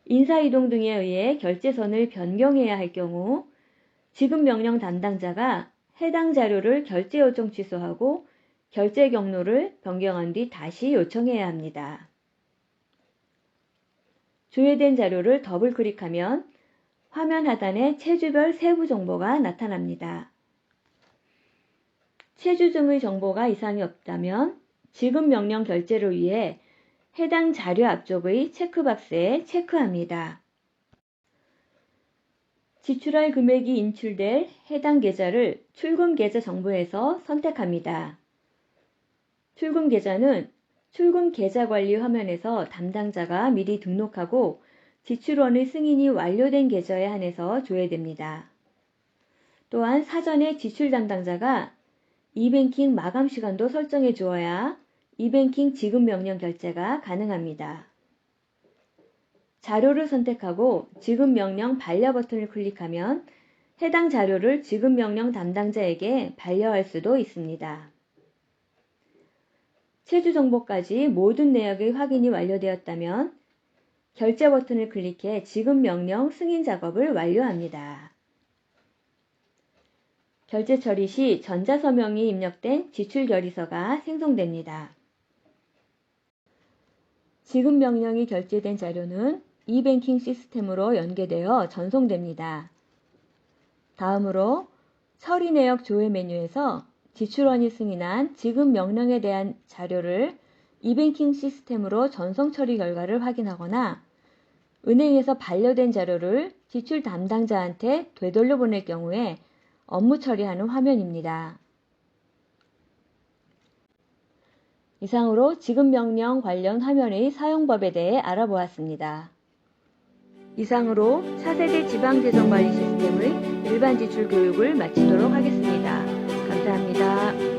인사이동 등에 의해 결제선을 변경해야 할 경우 지급 명령 담당자가 해당 자료를 결제 요청 취소하고 결제 경로를 변경한 뒤 다시 요청해야 합니다. 조회된 자료를 더블 클릭하면 화면 하단에 체주별 세부 정보가 나타납니다. 체주 등의 정보가 이상이 없다면 지급 명령 결제를 위해 해당 자료 앞쪽의 체크박스에 체크합니다. 지출할 금액이 인출될 해당 계좌를 출금 계좌 정보에서 선택합니다. 출금 계좌는 출금 계좌 관리 화면에서 담당자가 미리 등록하고 지출원의 승인이 완료된 계좌에 한해서 조회됩니다. 또한 사전에 지출 담당자가 이뱅킹 마감 시간도 설정해 주어야 이뱅킹 지급 명령 결제가 가능합니다. 자료를 선택하고 지급 명령 반려 버튼을 클릭하면 해당 자료를 지급 명령 담당자에게 반려할 수도 있습니다. 체주 정보까지 모든 내역의 확인이 완료되었다면 결제 버튼을 클릭해 지급 명령 승인 작업을 완료합니다. 결제 처리 시 전자서명이 입력된 지출 결의서가 생성됩니다. 지급 명령이 결제된 자료는 이뱅킹 시스템으로 연계되어 전송됩니다. 다음으로 처리 내역 조회 메뉴에서 지출원이 승인한 지급 명령에 대한 자료를 이뱅킹 시스템으로 전송 처리 결과를 확인하거나 은행에서 반려된 자료를 지출 담당자한테 되돌려 보낼 경우에 업무 처리하는 화면입니다. 이상으로 지급 명령 관련 화면의 사용법에 대해 알아보았습니다. 이상으로 차세대 지방재정관리 시스템의 일반 지출 교육을 마치도록 하겠습니다. 감사합니다.